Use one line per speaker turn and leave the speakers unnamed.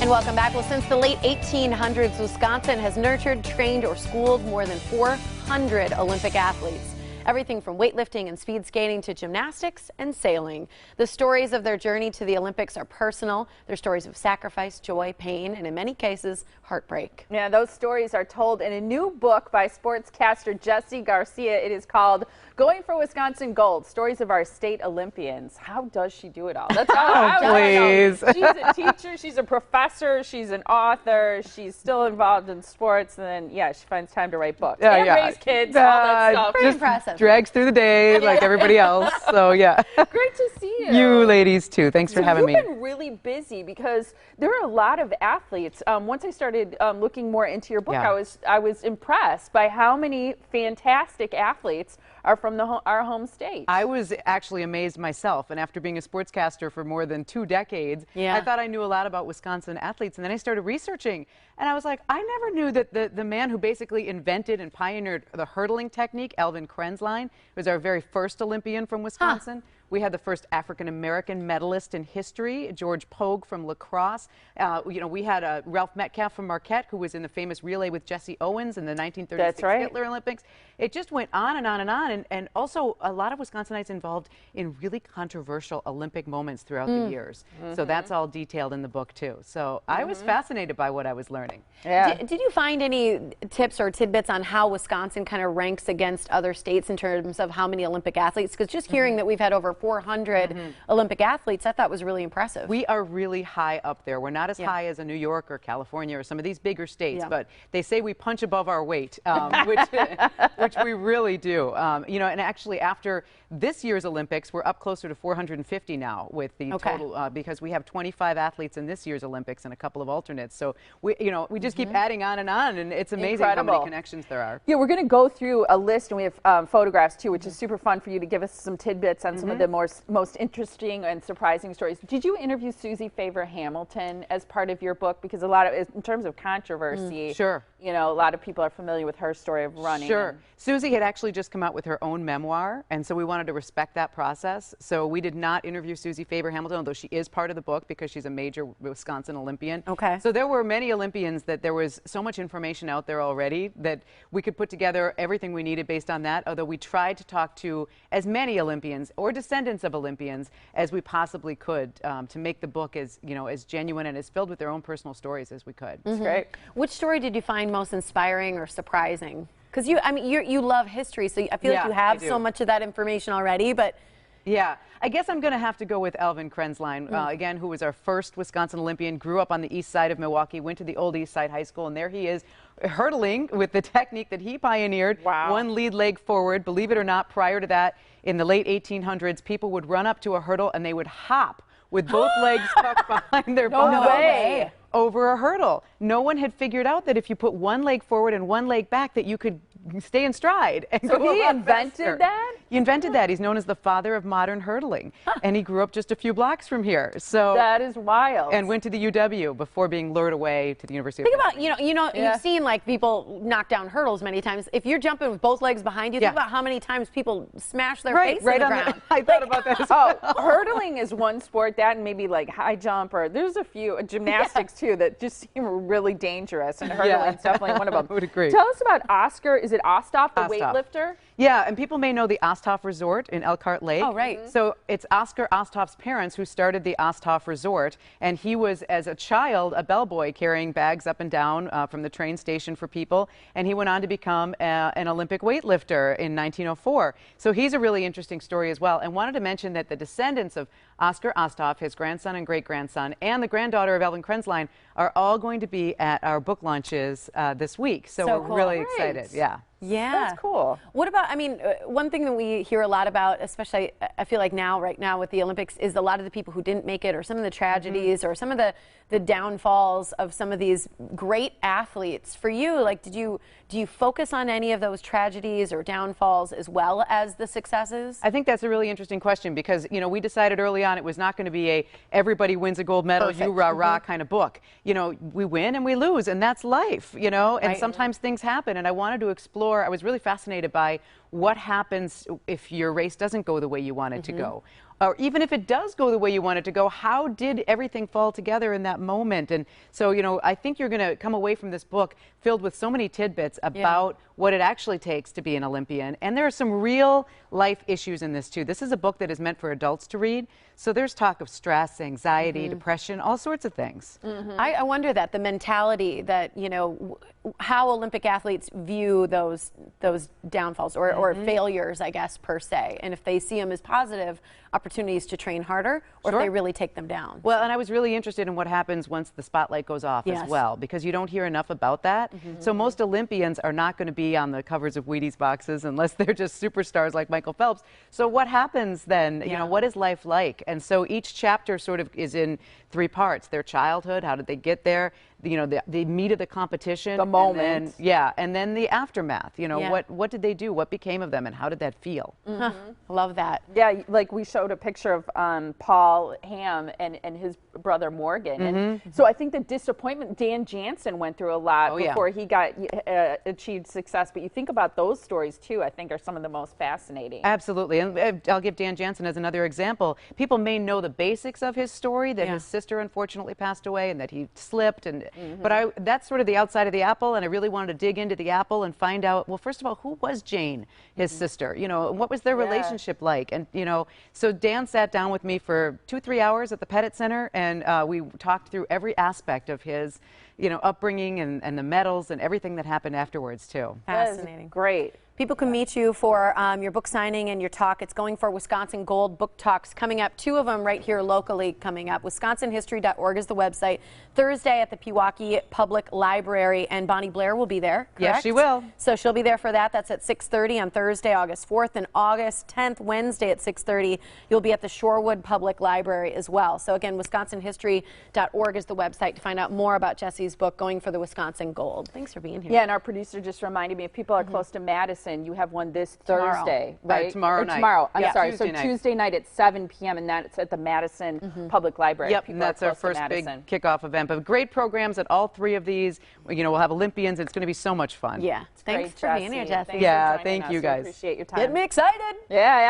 And welcome back. Well, since the late 1800s, Wisconsin has nurtured, trained, or schooled more than 400 Olympic athletes. Everything from weightlifting and speed skating to gymnastics and sailing. The stories of their journey to the Olympics are personal. They're stories of sacrifice, joy, pain, and in many cases, heartbreak.
Yeah, those stories are told in a new book by sportscaster Jessie Garcia. It is called Going for Wisconsin Gold, Stories of Our State Olympians. How does she do it all? That's all.
Please.
She's a teacher, she's a professor, she's an author, she's still involved in sports, and then, yeah, she finds time to write books and raise kids, all that stuff.
Pretty impressive.
Drags through the day like everybody else. So, yeah.
Great to see you.
You ladies, too. Thanks for having me.
You've been really busy because there are a lot of athletes. Once I started looking more into your book, I was impressed by how many fantastic athletes are from our home state.
I was actually amazed myself, and after being a sportscaster for more than 2 decades, I thought I knew a lot about Wisconsin athletes, and then I started researching, and I was like, I never knew that the man who basically invented and pioneered the hurdling technique, Alvin Krenzlein, was our very first Olympian from Wisconsin. We had the first African-American medalist in history, George Pogue from lacrosse. We had Ralph Metcalf from Marquette, who was in the famous relay with Jesse Owens in the 1936 Hitler Olympics. It just went on and on and on. And also a lot of Wisconsinites involved in really controversial Olympic moments throughout the years. So that's all detailed in the book, too. So I was fascinated by what I was learning.
Yeah. Did you find any tips or tidbits on how Wisconsin kind of ranks against other states in terms of how many Olympic athletes? Because just hearing that we've had over 400 Olympic athletes, I thought was really impressive.
We are really high up there. We're not as high as a New York or California or some of these bigger states, but they say we punch above our weight, which we really do. And actually after this year's Olympics, we're up closer to 450 now with the total, because we have 25 athletes in this year's Olympics and a couple of alternates. So we just keep adding on, and it's amazing how many connections there are.
Yeah, we're going to go through a list, and we have photographs too, which is super fun for you to give us some tidbits on some of the most interesting and surprising stories. Did you interview Susie Favor Hamilton as part of your book? Because a lot of, in terms of controversy, a lot of people are familiar with her story of running.
Susie had actually just come out with her own memoir, and so we wanted to respect that process. So we did not interview Susie Favor Hamilton, although she is part of the book because she's a major Wisconsin Olympian. So there were many Olympians that there was so much information out there already that we could put together everything we needed based on that, although we tried to talk to as many Olympians or descendants of Olympians as we possibly could to make the book as genuine and as filled with their own personal stories as we could.
That's great.
Which story did you find most inspiring or surprising? Because you love history, so I feel like you have so much of that information already, but...
Yeah, I guess I'm going to have to go with Alvin Krenzlein, again, who was our first Wisconsin Olympian, grew up on the east side of Milwaukee, went to the old East Side High School, and there he is hurdling with the technique that he pioneered. One lead leg forward. Believe it or not, prior to that, in the late 1800s, people would run up to a hurdle and they would hop with both legs tucked behind their body over a hurdle. No one had figured out that if you put one leg forward and one leg back that you could stay in stride. And
so he invented that?
He invented that. He's known as the father of modern hurdling. And he grew up just a few blocks from here. So
that is wild.
And went to the UW before being lured away to the University of
Think about, you've seen like people knock down hurdles many times. If you're jumping with both legs behind you, think about how many times people smash their face on the ground.
I thought about that as well.
Hurdling is one sport, that and maybe like high jump, or there's a few gymnastics too that just seem really dangerous, and hurdling is definitely one of them.
I would agree.
Tell us about Oscar. Is it Osthoff, the weightlifter?
Yeah, and people may know the Osthoff Resort in Elkhart Lake.
Oh, right.
So it's Oscar Osthoff's parents who started the Osthoff Resort, and he was, as a child, a bellboy carrying bags up and down from the train station for people, and he went on to become an Olympic weightlifter in 1904. So he's a really interesting story as well, and wanted to mention that the descendants of Oscar Osthoff, his grandson and great-grandson, and the granddaughter of Alvin Krenzlein are all going to be at our book launches this week. So we're really excited. Yeah.
That's cool.
What about, one thing that we hear a lot about, especially I feel like right now with the Olympics, is a lot of the people who didn't make it, or some of the tragedies, or some of the downfalls of some of these great athletes. For you, like, do you focus on any of those tragedies or downfalls as well as the successes?
I think that's a really interesting question because, we decided early on it was not going to be a everybody wins a gold medal, you rah-rah kind of book. We win and we lose, and that's life, and sometimes things happen, and I wanted to explore. I was really fascinated by what happens if your race doesn't go the way you want it to go. or even if it does go the way you want it to go, how did everything fall together in that moment? And so, you know, I think you're going to come away from this book filled with so many tidbits about what it actually takes to be an Olympian. And there are some real life issues in this too. This is a book that is meant for adults to read. So there's talk of stress, anxiety, depression, all sorts of things.
I wonder that the mentality that, you know, how Olympic athletes view those downfalls or failures, I guess, per se, and if they see them as positive opportunities to train harder, or if they really take them down.
Well, and I was really interested in what happens once the spotlight goes off as well, because you don't hear enough about that. So most Olympians are not going to be on the covers of Wheaties boxes unless they're just superstars like Michael Phelps. So what happens then? You know, what is life like? And so each chapter sort of is in 3 parts: their childhood, how did they get there, you know, the meat of the competition,
the moment,
and then the aftermath. You know, what did they do, what became of them, and how did that feel?
Love that.
Yeah, like we showed a picture of Paul Hamm and his brother Morgan. And so I think the disappointment, Dan Jansen went through a lot before he got achieved success. But you think about those stories too, I think are some of the most fascinating.
Absolutely. And I'll give Dan Jansen as another example. People may know the basics of his story, that his sister unfortunately passed away and that he slipped. And but that's sort of the outside of the apple, and I really wanted to dig into the apple and find out, well, first of all, who was Jane, his sister? You know, what was their relationship like? And, you know, so Dan sat down with me for 2-3 hours at the Pettit Center, and we talked through every aspect of his, you know, upbringing and the medals and everything that happened afterwards, too.
Fascinating.
Great.
People can meet you for your book signing and your talk. It's going for Wisconsin Gold Book Talks coming up. 2 of them right here locally coming up. WisconsinHistory.org is the website. Thursday at the Pewaukee Public Library, and Bonnie Blair will be there, correct?
Yes, she will.
So she'll be there for that. That's at 6:30 on Thursday, August 4th, and August 10th, Wednesday at 6:30. You'll be at the Shorewood Public Library as well. So again, WisconsinHistory.org is the website to find out more about Jessie's book, Going for the Wisconsin Gold. Thanks for being here.
Yeah, and our producer just reminded me, if people are close to Madison, you have one this Thursday, right?
Tomorrow night.
Tomorrow. I'm sorry.
Tuesday
so
night.
Tuesday night at 7 p.m. and that's at the Madison Public Library.
Yep, and that's our first big kickoff event. But great programs at all 3 of these. You know, we'll have Olympians. It's going to be so much fun.
Yeah. Thanks for being here, Jessie.
Thanks
yeah,
for joining
thank you
us.
guys.
We appreciate your time.
Get me excited.
Yeah.